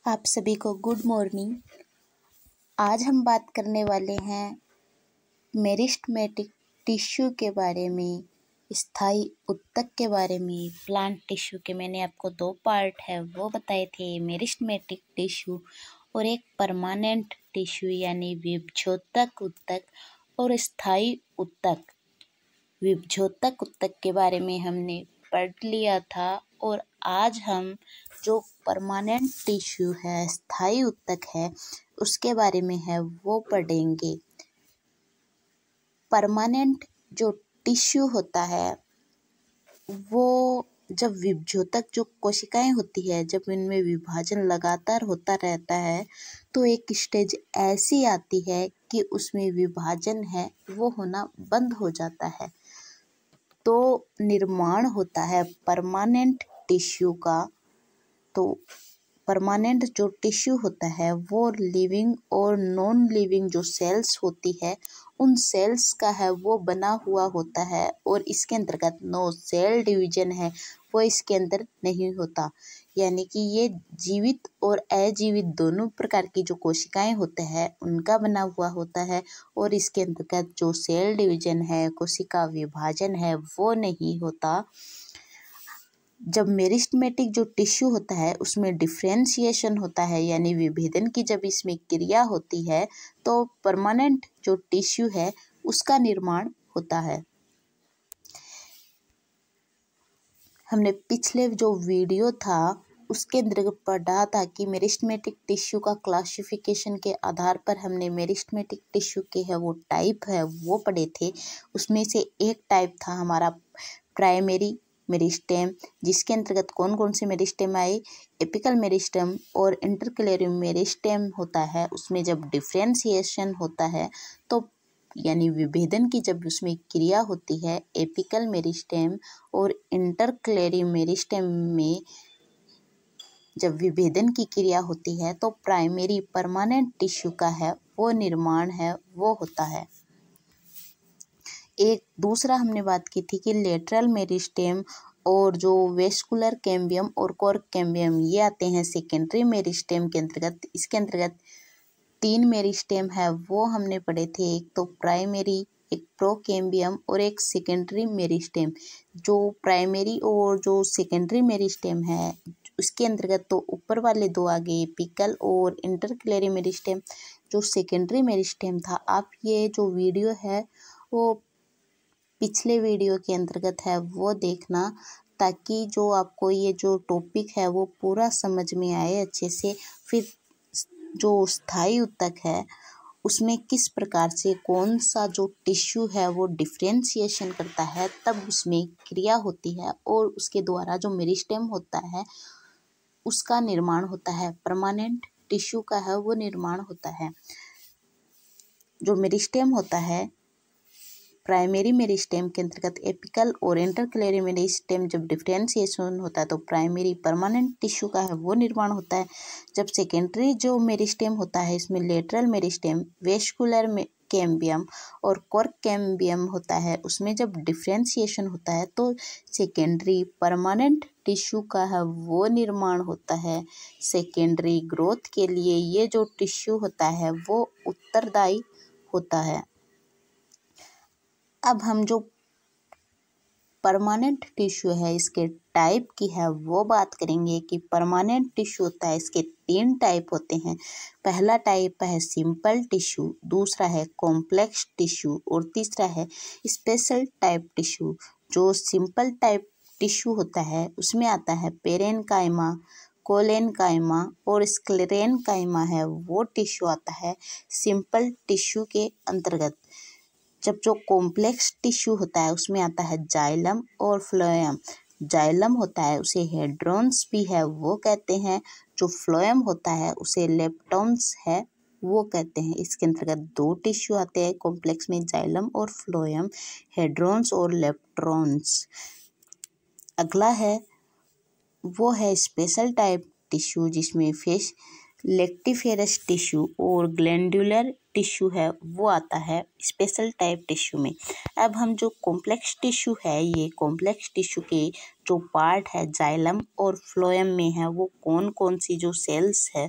आप सभी को गुड मॉर्निंग। आज हम बात करने वाले हैं मेरिस्टेमेटिक टिश्यू के बारे में, स्थायी ऊतक के बारे में। प्लांट टिश्यू के मैंने आपको 2 पार्ट है वो बताए थे, मेरिस्टेमेटिक टिश्यू और एक परमानेंट टिश्यू यानी विभज्योतक ऊतक और स्थायी ऊतक। विभज्योतक ऊतक के बारे में हमने पढ़ लिया था और आज हम जो परमानेंट टिश्यू है, स्थायी ऊतक है, उसके बारे में है वो पढ़ेंगे। परमानेंट जो टिश्यू होता है वो जब विभज्योतक जो कोशिकाएं होती है, जब इनमें विभाजन लगातार होता रहता है तो एक स्टेज ऐसी आती है कि उसमें विभाजन है वो होना बंद हो जाता है। तो निर्माण होता है परमानेंट टिश्यू का। तो परमानेंट जो टिश्यू होता है वो लिविंग और नॉन लिविंग जो सेल्स होती है उन सेल्स का है वो बना हुआ होता है और इसके अंतर्गत नो सेल डिवीजन है वो इसके अंदर नहीं होता। यानी कि ये जीवित और अजीवित दोनों प्रकार की जो कोशिकाएं होते हैं उनका बना हुआ होता है और इसके अंतर्गत जो सेल डिवीजन है, कोशिका विभाजन है वो नहीं होता। जब मेरिस्टेमेटिक जो टिश्यू होता है उसमें डिफ्रेंशिएशन होता है यानी विभेदन की जब इसमें क्रिया होती है तो परमानेंट जो टिश्यू है उसका निर्माण होता है। हमने पिछले जो वीडियो था उसके अंतर्गत पढ़ा था कि मेरिस्टेमेटिक टिश्यू का क्लासिफिकेशन के आधार पर हमने मेरिस्टेमेटिक टिश्यू के है वो टाइप है वो पढ़े थे। उसमें से एक टाइप था हमारा प्राइमरी मेरिस्टेम, जिसके अंतर्गत कौन कौन से मेरिस्टेम आए, एपिकल मेरिस्टेम और इंटरक्लेरी मेरिस्टेम होता है। उसमें जब डिफ्रेंशिएशन होता है तो यानी विभेदन की जब उसमें क्रिया होती है एपिकल मेरिस्टेम और इंटरक्लेरी मेरिस्टेम में जब विभेदन की क्रिया होती है तो प्राइमरी परमानेंट टिश्यू का है वो निर्माण है वो होता है। एक दूसरा हमने बात की थी कि लेटरल मेरिस्टेम और जो वेस्कुलर कैम्बियम और कॉर्क कैम्बियम ये आते हैं सेकेंडरी मेरिस्टेम के अंतर्गत। इसके अंतर्गत 3 मेरिस्टेम है वो हमने पढ़े थे, एक तो प्राइमरी, एक प्रोकैम्बियम और एक सेकेंडरी मेरिस्टेम। जो प्राइमरी और जो सेकेंडरी मेरिस्टेम है उसके अंतर्गत तो ऊपर वाले 2 आ गए, एपिकल और इंटरक्लेरी मेरिस्टेम। जो सेकेंडरी मेरिस्टेम था, आप ये जो वीडियो है वो पिछले वीडियो के अंतर्गत है वो देखना, ताकि जो आपको ये जो टॉपिक है वो पूरा समझ में आए अच्छे से। फिर जो स्थायी ऊतक है उसमें किस प्रकार से कौन सा जो टिश्यू है वो डिफ्रेंशिएशन करता है, तब उसमें क्रिया होती है और उसके द्वारा जो मेरिस्टेम होता है उसका निर्माण होता है, परमानेंट टिश्यू का है वो निर्माण होता है। जो मेरिस्टेम होता है प्राइमरी मेरिस्टेम के अंतर्गत एपिकल और इंटरक्लेरी मेरिस्टेम जब डिफ्रेंशिएशन होता है तो प्राइमरी परमानेंट टिश्यू का है वो निर्माण होता है। जब सेकेंडरी जो मेरिस्टेम होता है इसमें लेटरल मेरिस्टेम, वेस्कुलर कैम्बियम और कॉर्क कैम्बियम होता है, उसमें जब डिफ्रेंशिएशन होता है तो सेकेंडरी परमानेंट टिश्यू का है वो निर्माण होता है। सेकेंडरी ग्रोथ के लिए ये जो टिश्यू होता है वो उत्तरदायी होता है। अब हम जो परमानेंट टिश्यू है इसके टाइप की है वो बात करेंगे कि परमानेंट टिश्यू होता है इसके 3 टाइप होते हैं। पहला टाइप है सिंपल टिश्यू, दूसरा है कॉम्प्लेक्स टिश्यू और तीसरा है स्पेशल टाइप टिश्यू। जो सिंपल टाइप टिश्यू होता है उसमें आता है पेरेनकाइमा, कोलेनकाइमा और स्क्लेरेनकाइमा है वो टिश्यू आता है सिंपल टिश्यू के अंतर्गत। जब जो कॉम्प्लेक्स टिश्यू होता है उसमें आता है जाइलम और फ्लोएम। जाइलम होता है उसे हेड्रॉन्स भी है वो कहते हैं, जो फ्लोएम होता है उसे लेप्टॉन्स है वो कहते हैं। इसके अंतर्गत 2 टिश्यू आते हैं कॉम्प्लेक्स में, जाइलम और फ्लोएम, हेड्रॉन्स और लेप्ट्रॉन्स। अगला है वो है स्पेशल टाइप टिश्यू जिसमें फेस लेक्टिफेरस टिश्यू और ग्लैंडुलर टिश्यू है वो आता है स्पेशल टाइप टिश्यू में। अब हम जो कॉम्प्लेक्स टिश्यू है, ये कॉम्प्लेक्स टिश्यू के जो पार्ट है जाइलम और फ्लोएम में है, वो कौन कौन सी जो सेल्स है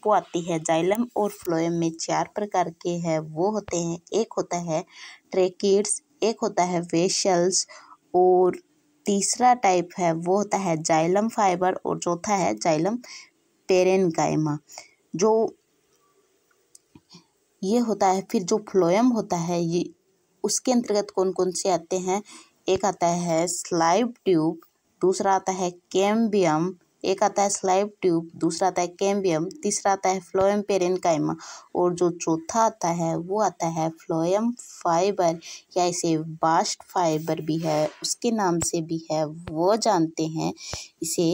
वो आती है। जाइलम और फ्लोएम में 4 प्रकार के हैं वो होते हैं। एक होता है ट्रेकिड्स, एक होता है वेसल्स, और तीसरा टाइप है वो होता है जाइलम फाइबर, और चौथा है जाइलम पेरेन्काइमा। जो ये होता है, फिर जो फ्लोएम होता है ये उसके अंतर्गत कौन कौन से आते हैं। एक आता है स्लाइव ट्यूब, दूसरा आता है कैम्बियम, एक आता है स्लाइव ट्यूब, दूसरा आता है कैम्बियम, तीसरा आता है फ्लोएम पेरेन्काइमा, और जो चौथा आता है वो आता है फ्लोएम फाइबर, या इसे बास्ट फाइबर भी है, उसके नाम से भी है वो जानते हैं इसे।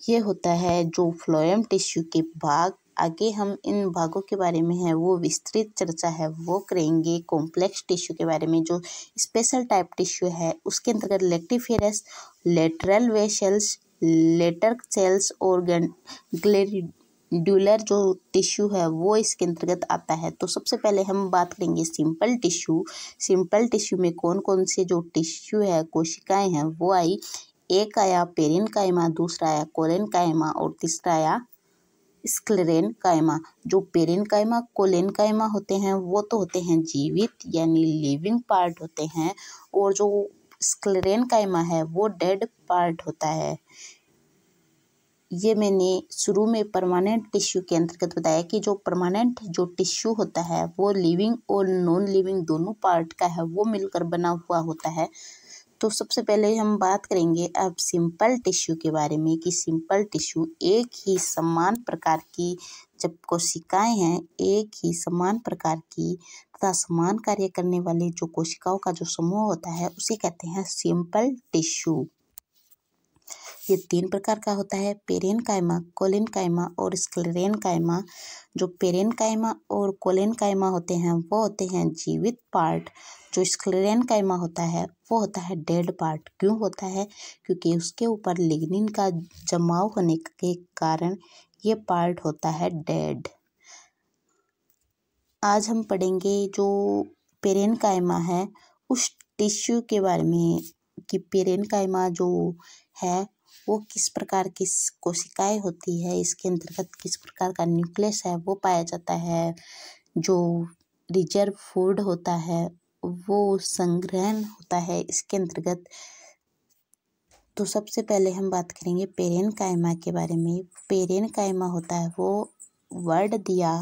ये होता है जो फ्लोएम टिश्यू के भाग। आगे हम इन भागों के बारे में है वो विस्तृत चर्चा है वो करेंगे। कॉम्प्लेक्स टिश्यू के बारे में, जो स्पेशल टाइप टिश्यू है उसके अंतर्गत लेक्टिफेरस, लेटरल वेसल्स, लेटर सेल्स और ग्लैंडुलर जो टिश्यू है वो इसके अंतर्गत आता है। तो सबसे पहले हम बात करेंगे सिंपल टिश्यू। सिंपल टिश्यू में कौन कौन से जो टिश्यू है, कोशिकाएं हैं वो आई। एक आया पेरेन्काइमा, दूसरा आया कोलेन्काइमा और तीसरा आया स्क्लेरेन्काइमा। जो पेरेन्काइमा कोलेन्काइमा होते हैं वो तो होते हैं जीवित यानी लिविंग पार्ट होते हैं, और जो स्क्लेरेन्काइमा है वो डेड पार्ट होता है। ये मैंने शुरू में परमानेंट टिश्यू के अंतर्गत बताया कि जो परमानेंट जो टिश्यू होता है वो लिविंग और नॉन लिविंग दोनों पार्ट का है वो मिलकर बना हुआ होता है। तो सबसे पहले हम बात करेंगे अब सिंपल टिश्यू के बारे में कि सिंपल टिश्यू एक ही समान प्रकार की जब कोशिकाएं हैं, एक ही समान प्रकार की तथा समान कार्य करने वाली जो कोशिकाओं का जो समूह होता है उसे कहते हैं सिंपल टिश्यू। ये 3 प्रकार का होता है, पेरेन्काइमा, कोलेन्काइमा और स्क्लेरेन्काइमा। जो पेरेन्काइमा और कोलेन्काइमा होते हैं वो होते हैं जीवित पार्ट। जो स्क्लेरेन्काइमा होता है वो होता है डेड पार्ट। क्यों होता है? क्योंकि उसके ऊपर लिग्निन का जमाव होने के कारण ये पार्ट होता है डेड। आज हम पढ़ेंगे जो पेरेन्काइमा है उस टिश्यू के बारे में कि पेरेन्काइमा जो है वो किस प्रकार की कोशिकाएं होती है, इसके अंतर्गत किस प्रकार का न्यूक्लियस है वो पाया जाता है, जो रिजर्व फूड होता है वो संग्रहण होता है इसके अंतर्गत। तो सबसे पहले हम बात करेंगे पेरेन्काइमा के बारे में। पेरेन्काइमा होता है वो वर्ड दिया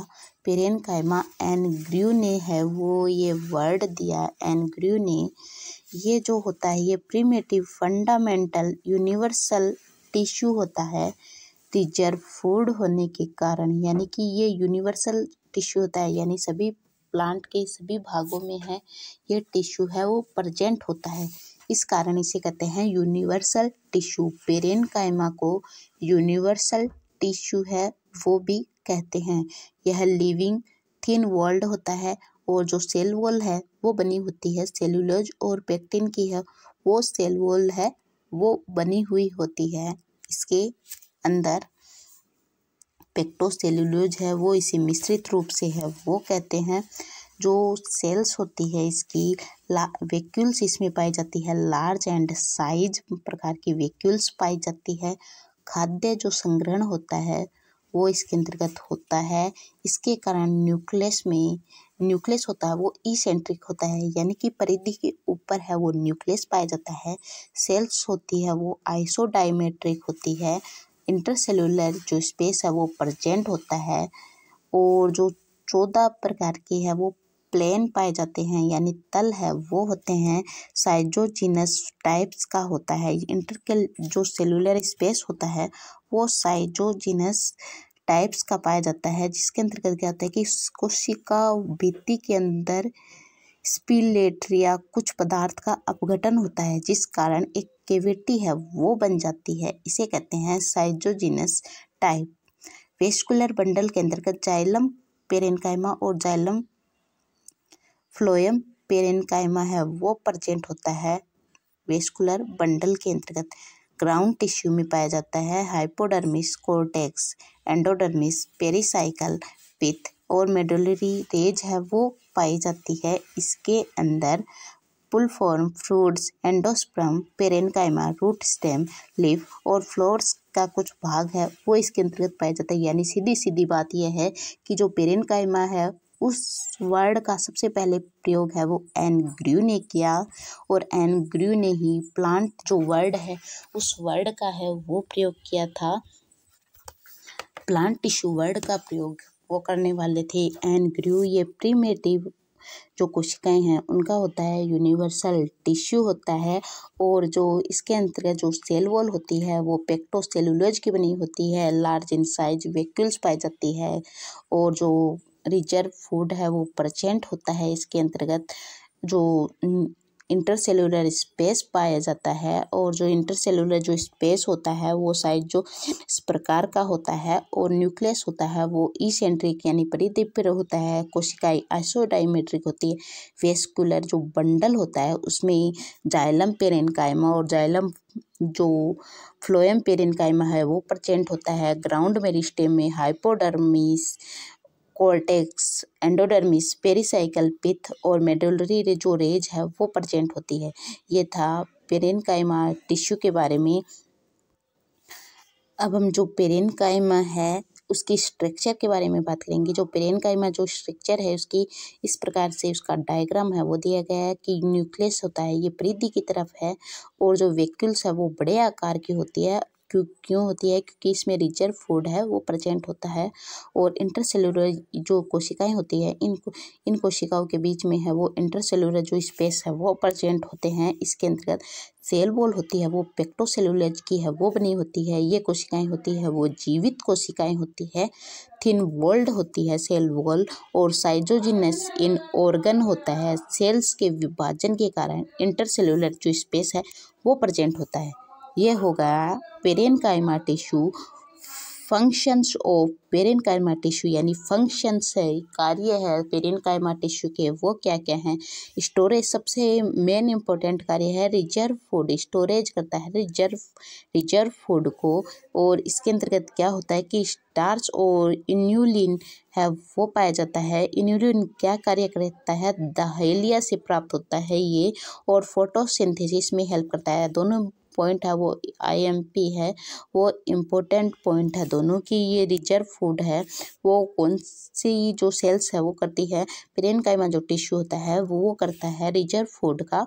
पेरेन्काइमा एनग्र्यू ने है वो ये वर्ड दिया एनग्र्यू ने। ये जो होता है ये प्रिमिटिव फंडामेंटल यूनिवर्सल टिश्यू होता है रिजर्व फूड होने के कारण, यानी कि ये यूनिवर्सल टिश्यू होता है, यानी सभी प्लांट के सभी भागों में है ये टिश्यू है वो प्रेजेंट होता है, इस कारण इसे कहते हैं यूनिवर्सल टिश्यू। पेरेन्काइमा को यूनिवर्सल टिश्यू है वो भी कहते हैं। यह लिविंग थिन वॉल्ड होता है, और जो सेल वॉल है वो बनी होती है सेलुलोज और पेक्टिन की है, वो सेल वॉल है वो बनी हुई होती है। इसके अंदर पेक्टोसेलुलोज है वो इसे मिश्रित रूप से है वो कहते हैं। जो सेल्स होती है इसकी वैक्यूल्स इसमें पाई जाती है, लार्ज एंड साइज प्रकार की वैक्यूल्स पाई जाती है। खाद्य जो संग्रहण होता है वो इसके अंतर्गत होता है। इसके कारण न्यूक्लियस होता है वो इसेंट्रिक होता है, यानी कि परिधि के ऊपर है वो न्यूक्लियस पाया जाता है। सेल्स होती है वो आइसोडाइमेट्रिक होती है। इंटरसेलुलर जो स्पेस है वो प्रेजेंट होता है, और जो 14 प्रकार के है वो प्लेन पाए जाते हैं, यानी तल है वो होते हैं साइजोजिनस टाइप्स का होता है। इंटरकेल जो सेलुलर स्पेस होता है वो साइजोजिनस टाइप्स का पाया जाता है, जिसके अंतर्गत क्या होता है कि कोशिका भित्ति के अंदर स्पिलेट्रिया कुछ पदार्थ का अपघटन होता है, जिस कारण एक कैविटी है वो बन जाती है, इसे कहते हैं साइजोजिनस टाइप। वेस्कुलर बंडल के अंतर्गत जाइलम पेरेन्काइमा और जाइलम फ्लोएम पेरेन्काइमा है वो प्रेजेंट होता है वेस्कुलर बंडल के अंतर्गत। ग्राउंड टिश्यू में पाया जाता है हाइपोडर्मिस, कोर्टेक्स, एंडोडर्मिस, पेरिसाइकल, पिथ और मेडुलरी रेज है वो पाई जाती है। इसके अंदर पुलफॉर्म, fruits, endosperm, parenchyma, root stem, leaf और फ्लोर्स का कुछ भाग है वो इसके अंतर्गत पाया जाता है। यानी सीधी सीधी बात यह है कि जो पेरेनकाइमा है उस वर्ड का सबसे पहले प्रयोग है वो एन ग्र्यू ने किया और एन ग्र्यू ने ही प्लांट जो वर्ड है उस वर्ड का है वो प्रयोग किया था। प्लांट टिश्यू वर्ड का प्रयोग वो करने वाले थे एन ग्र्यू। ये प्रीमेटिव जो कोशिकाएं हैं उनका होता है यूनिवर्सल टिश्यू होता है और जो इसके अंतर्गत जो सेल वॉल होती है वो पेक्टोसेलुलोज की बनी होती है, लार्ज इन साइज वैक्यूल्स पाई जाती है और जो रिजर्व फूड है वो प्रेजेंट होता है। इसके अंतर्गत जो इंटरसेलुलर स्पेस पाया जाता है और जो इंटरसेलुलर जो स्पेस होता है वो साइज जो इस प्रकार का होता है और न्यूक्लियस होता है वो इसेंट्रिक यानी परिधिप्य होता है। कोशिकाएं आइसोडाइमेट्रिक होती है। वेस्कुलर जो बंडल होता है उसमें जाइलम पेरेनकाइमा और जाइलम जो फ्लोएम पेरेनकाइमा है वो प्रेजेंट होता है। ग्राउंड मेरिस्टेम में हाइपोडर्मिस, कोर्टेक्स, एंडोडर्मिस, पेरिसाइकल, पिथ और मेडुलरी जो रेज है वो प्रेजेंट होती है। ये था पेरेनकाइमा टिश्यू के बारे में। अब हम जो पेरेनकाइमा है उसकी स्ट्रक्चर के बारे में बात करेंगे। जो पेरेनकाइमा जो स्ट्रक्चर है उसकी इस प्रकार से उसका डायग्राम है वो दिया गया है कि न्यूक्लियस होता है ये परिधि की तरफ है और जो वैक्यूल्स है वो बड़े आकार की होती है। क्यों होती है? क्योंकि इसमें रिजर्व फूड है वो प्रेजेंट होता है और इंटरसेलुलर जो कोशिकाएं होती है इन कोशिकाओं के बीच में है वो इंटरसेलुलर जो स्पेस है वो प्रेजेंट होते हैं। इसके अंतर्गत सेल वॉल होती है वो पेक्टोसेलुलोज की है वो बनी होती है। ये कोशिकाएं होती है वो जीवित कोशिकाएं होती है। थिन वॉल्ड होती है सेल वॉल और साइटोजिनस इन ऑर्गन होता है। सेल्स के विभाजन के कारण इंटरसेलुलर जो स्पेस है वो प्रेजेंट होता है। ये होगा parenchyma tissue. Functions of parenchyma tissue यानी फंक्शंस है कार्य है पेरेनकाइमा टिश्यू के वो क्या क्या हैं। स्टोरेज सबसे मेन इम्पोर्टेंट कार्य है रिजर्व फूड, स्टोरेज करता है रिजर्व फूड को। और इसके अंतर्गत क्या होता है कि स्टार्च और इन्यूलिन है वो पाया जाता है। इन्यूलिन क्या कार्य करता है? दहेलिया से प्राप्त होता है ये और फोटोसिंथेसिस में हेल्प करता है। दोनों पॉइंट है वो IMP है वो इम्पोर्टेंट पॉइंट है दोनों की। ये रिजर्व फूड है वो कौन सी जो सेल्स है वो करती है? पेरेनकाइमा जो टिश्यू होता है वो करता है रिजर्व फूड का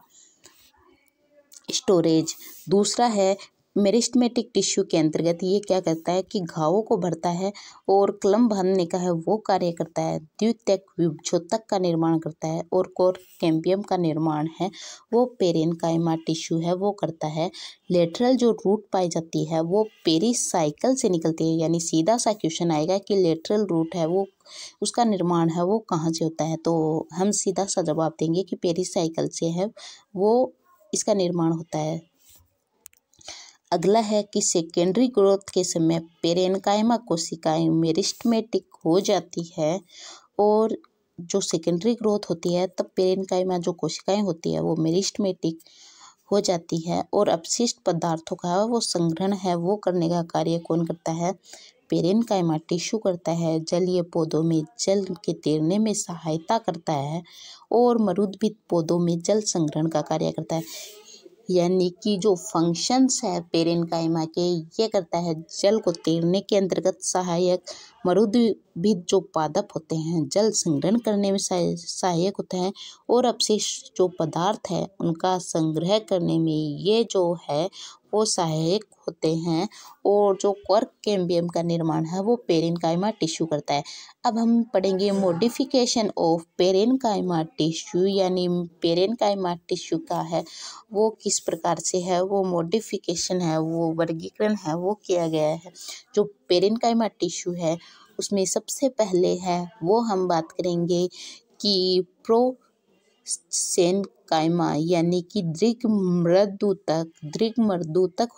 स्टोरेज। दूसरा है मेरिस्टेमेटिक टिश्यू के अंतर्गत ये क्या करता है कि घावों को भरता है और क्लम बांधने का है वो कार्य करता है। द्वितीयक विभजोतक का निर्माण करता है और कोर कैम्बियम का निर्माण है वो पेरेनकाइमा टिश्यू है वो करता है। लेटरल जो रूट पाई जाती है वो पेरिसाइकल से निकलती है। यानी सीधा सा क्वेश्चन आएगा कि लेटरल रूट है वो उसका निर्माण है वो कहाँ से होता है, तो हम सीधा सा जवाब देंगे कि पेरिसाइकल से है वो इसका निर्माण होता है। अगला है कि सेकेंडरी ग्रोथ के समय पेरेनकाइमा कोशिकाएं मेरिस्टेमेटिक हो जाती है और जो सेकेंडरी ग्रोथ होती है तब पेरेनकाइमा जो कोशिकाएं होती है वो मेरिस्टेमेटिक हो जाती है और अपशिष्ट पदार्थों का वो संग्रहण है वो करने का कार्य कौन करता है? पेरेनकाइमा टिश्यू करता है। जलीय पौधों में जल के तैरने में सहायता करता है और मरुद्भिद पौधों में जल संग्रहण का कार्य करता है। यानी कि जो फंक्शंस है पेरेनकाइमा के ये करता है जल को तैरने के अंतर्गत सहायक, मरुद्भिद जो पादप होते हैं जल संग्रहण करने में सहायक होते हैं और अपशिष्ट जो पदार्थ है उनका संग्रह करने में ये जो है वो सहायक होते हैं और जो क्वार्क कैम्बियम का निर्माण है वो पेरेनकाइमा टिश्यू करता है। अब हम पढ़ेंगे मॉडिफिकेशन ऑफ पेरेनकाइमा टिश्यू यानी पेरेनकाइमा टिश्यू का है वो किस प्रकार से है वो मॉडिफिकेशन है वो वर्गीकरण है वो किया गया है। जो पेरेनकाइमा टिश्यू है उसमें सबसे पहले है वो हम बात करेंगे कि प्रोसेनकाइमा यानी कि दृग्मर्दूतक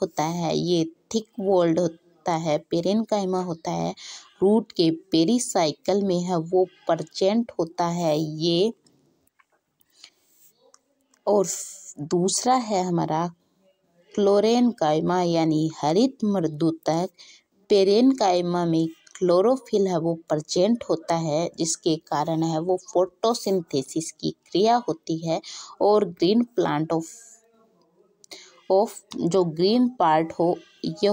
होता है। ये थिक वॉल्ड होता है। पेरेनकाइमा होता है रूट के पेरिसाइकल में है वो प्रेजेंट होता है ये। और दूसरा है हमारा क्लोरेनकाइमा यानी हरित मृदुतक। पेरेनकाइमा में क्लोरोफिल है वो प्रेजेंट होता है, जिसके कारण है वो फोटोसिंथेसिस की क्रिया होती है और ग्रीन प्लांट ऑफ जो ग्रीन पार्ट हो ये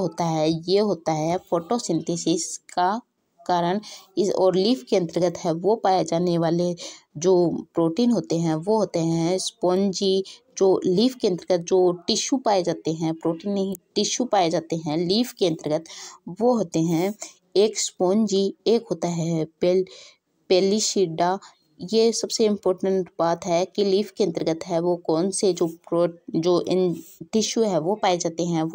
होता है फोटोसिंथेसिस का कारण। इस और लीफ के अंतर्गत है वो पाए जाने वाले जो प्रोटीन होते हैं वो होते हैं स्पॉन्जी। जो लीफ के अंतर्गत जो टिश्यू पाए जाते हैं, प्रोटीन नहीं टिश्यू पाए जाते हैं लीफ के अंतर्गत, वो होते हैं एक स्पॉन्जी, एक होता है पेलिशिडा। ये सबसे इम्पोर्टेंट बात है कि लीफ के अंतर्गत है वो कौन से जो इन टिश्यू है वो पाए जाते हैं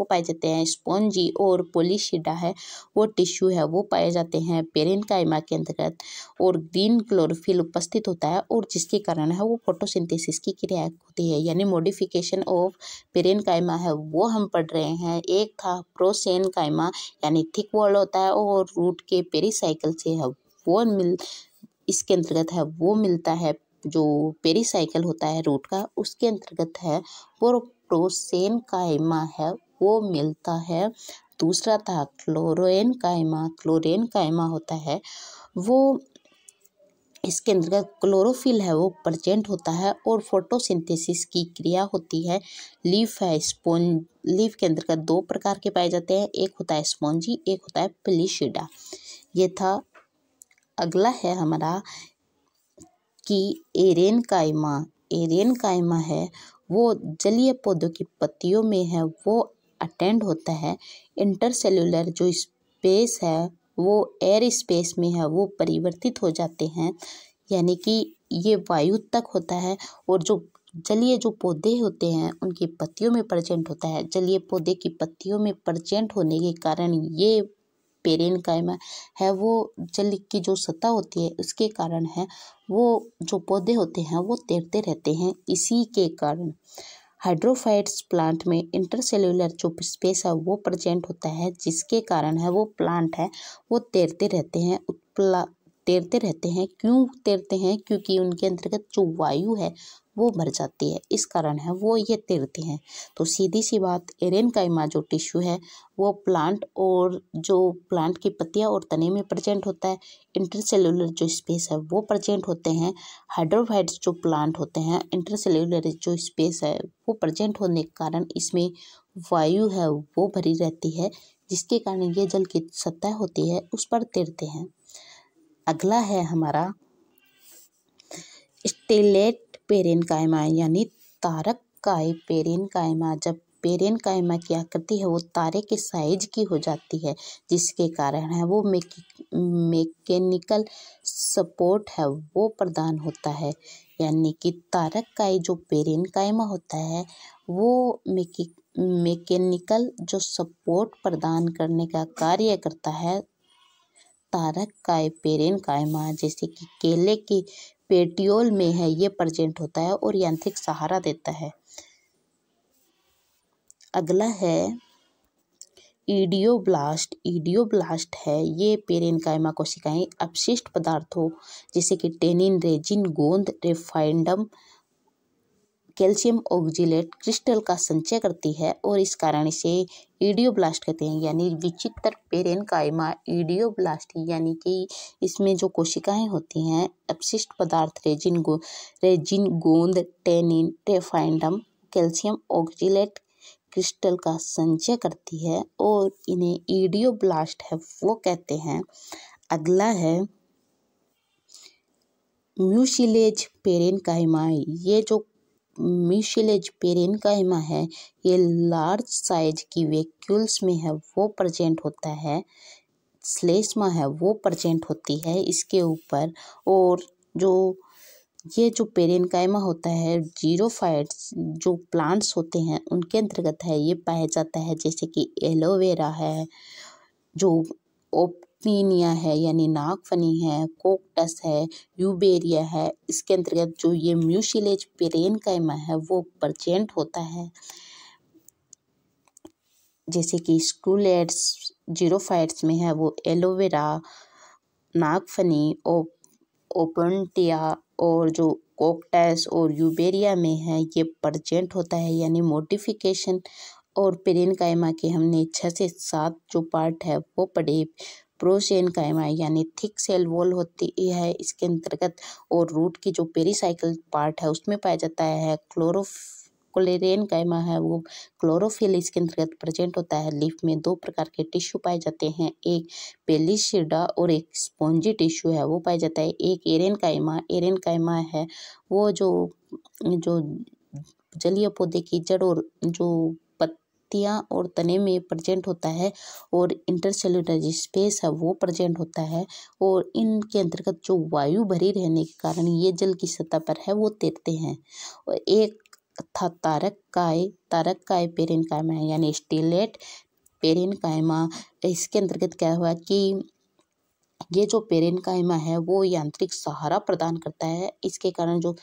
स्पॉन्जी, और पोलिशिडा है वो टिश्यू है वो पाए जाते हैं पेरेनकाइमा के अंतर्गत। और ग्रीन क्लोरोफिल उपस्थित होता है और जिसके कारण है वो फोटोसिंथेसिस की क्रिया होती है, यानी मॉडिफिकेशन ऑफ पेरेनकाइमा है वो हम पढ़ रहे हैं। एक था प्रोसेनकाइमा यानी थिक वॉल होता है और रूट के पेरिसाइकिल से है वो इसके अंतर्गत है वो मिलता है। जो पेरिसाइकिल होता है रूट का उसके अंतर्गत है वो प्रोसेनकाइमा है वो मिलता है। दूसरा था क्लोरेनकाइमा होता है वो इसके अंतर्गत क्लोरोफिल है वो प्रेजेंट होता है और फोटोसिंथेसिस की क्रिया होती है। लीफ है लीफ के अंतर्गत दो प्रकार के पाए जाते हैं, एक होता है स्पॉन्जी, एक होता है पेलिशिडा। ये था। अगला है हमारा कि एरेनकाइमा है वो जलीय पौधों की पत्तियों में है वो अटेंड होता है। इंटरसेल्यूलर जो स्पेस है वो एयर स्पेस में है वो परिवर्तित हो जाते हैं, यानी कि ये वायु तक होता है। और जो जलीय जो पौधे होते हैं उनकी पत्तियों में प्रेजेंट होता है। जलीय पौधे की पत्तियों में प्रेजेंट होने के कारण ये पेरेनकाइमा है वो जल की जो सतह होती है उसके कारण है वो जो पौधे होते हैं वो तैरते रहते हैं। इसी के कारण हाइड्रोफाइट्स प्लांट में इंटरसेल्यूलर जो स्पेस है वो प्रेजेंट होता है, जिसके कारण है वो प्लांट है वो तैरते रहते हैं। क्यों तैरते हैं? क्योंकि उनके अंतर्गत जो वायु है वो भर जाती है, इस कारण है वो ये तैरते हैं। तो सीधी सी बात, एरेनकाइमा जो टिश्यू है वो प्लांट और जो प्लांट की पत्तियां और तने में प्रेजेंट होता है। इंटरसेल्यूलर जो स्पेस है वो प्रेजेंट होते हैं। हाइड्रोफाइट्स जो प्लांट होते हैं इंटरसेल्यूलर जो स्पेस है वो प्रेजेंट होने के कारण इसमें वायु है वो भरी रहती है, जिसके कारण ये जल की सतह होती है उस पर तैरते हैं। अगला है हमारा स्टेलेट पेरेनकाइमा यानी तारककाय पेरेनकाइमा। जब पेरेनकाइमा की आकृति है वो तारे के साइज की हो जाती है, जिसके कारण है वो मैकेनिकल सपोर्ट है वो प्रदान होता है, यानी कि तारककाय जो पेरेनकाइमा होता है वो मैकेनिकल जो सपोर्ट प्रदान करने का कार्य करता है। तारककाय पेरेनकाइमा जैसे कि केले की पेटियोल में है ये प्रेजेंट होता है और यांत्रिक सहारा देता है। अगला है इडियोब्लास्ट है ये पेरेनकाइमा कोशिकाएं अपशिष्ट पदार्थों जैसे कि टेनिन, रेजिन, गोंद, रेफाइंडम, कैल्शियम ऑक्जेलेट क्रिस्टल का संचय करती है और इस कारण इसे इडियोब्लास्ट कहते हैं। यानी विचित्र पेरेनकाइमा इडियोब्लास्ट, यानी कि इसमें जो कोशिकाएं होती हैं अपशिष्ट पदार्थ रेजिन, गोंद, टेनिन, रेफाइंडम, कैल्शियम ऑक्जेलेट क्रिस्टल का संचय करती है और इन्हें इडियोब्लास्ट है वो कहते हैं। अगला है म्यूसिलेज पेरेनकाइमा। ये जो म्यूसिलेज पेरेनकाइमा है ये लार्ज साइज की वैक्यूल्स में है वो प्रेजेंट होता है। श्लेष्मा है वो प्रेजेंट होती है इसके ऊपर। और ये जो पेरेनकाइमा होता है जीरोफाइट्स जो प्लांट्स होते हैं उनके अंतर्गत है ये पाया जाता है, जैसे कि एलोवेरा है, जो ओपिनिया है यानी नागफनी है, कोक्टस है, यूबेरिया है, इसके अंतर्गत जो ये म्यूसिलेज पेरेनकाइमा है वो प्रेजेंट होता है। जैसे कि स्कूलेट्स जीरोफाइट्स में है वो एलोवेरा, नागफनी, ओपनटिया और जो कोक्टस और यूबेरिया में है ये प्रेजेंट होता है, यानी मॉडिफिकेशन और पेरेन्काइमा के हमने 6 से 7 जो पार्ट है वो पढ़े। प्रोसेनकाइमा यानी थिक सेल वॉल होती है इसके अंतर्गत, और रूट की जो पेरिसाइकिल पार्ट है उसमें पाया जाता है। क्लोरेनकाइमा है वो क्लोरोफिल इसके अंतर्गत प्रेजेंट होता है। लीफ में 2 प्रकार के टिश्यू पाए जाते हैं, एक पेलिशिडा और एक स्पॉन्जी टिश्यू है वो पाया जाता है। एक एरेनकाइमा है वो जो जलीय पौधे की जड़ और जो पत्तियां और तने में प्रेजेंट होता है, और इंटरसेल्युलर स्पेस है वो प्रेजेंट होता है। और इनके अंतर्गत जो वायु भरी रहने के कारण ये जल की सतह पर है वो तैरते हैं। और एक था तारककाय पेरेन्काइमा है यानी स्टिलेट पेरेन्काइमा। इसके अंतर्गत क्या हुआ कि ये जो पेरेन्काइमा है वो यांत्रिक सहारा प्रदान करता है, इसके कारण जो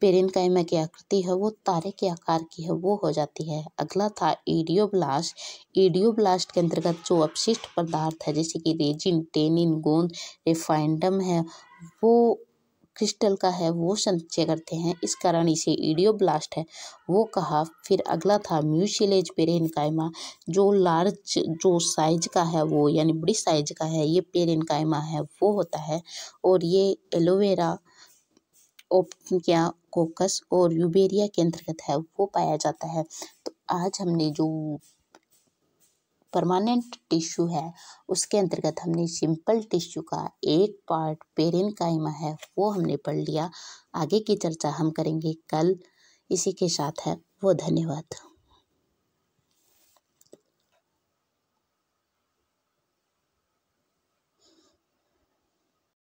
पेरेन्काइमा की आकृति है वो तारे के आकार की है वो हो जाती है। अगला था ईडियोब्लास्ट के अंतर्गत जो अपशिष्ट पदार्थ है जैसे कि रेजिन, टेनिन, गोंद, रिफाइंडम है वो क्रिस्टल का है वो संचय करते हैं, इस कारण इसे ईडियोब्लास्ट है वो कहा। फिर अगला था म्यूसिलेज पेरेन्काइमा, जो लार्ज जो साइज का है वो यानी बड़ी साइज का है ये पेरेन्काइमा है वो होता है। और ये एलोवेरा, ओपनिया, कोकस और यूबेरिया के अंतर्गत है वो पाया जाता है। तो आज हमने जो परमानेंट टिश्यू है उसके अंतर्गत हमने सिंपल टिश्यू का एक पार्ट पेरेन्काइमा है वो हमने पढ़ लिया। आगे की चर्चा हम करेंगे कल। इसी के साथ है वो धन्यवाद।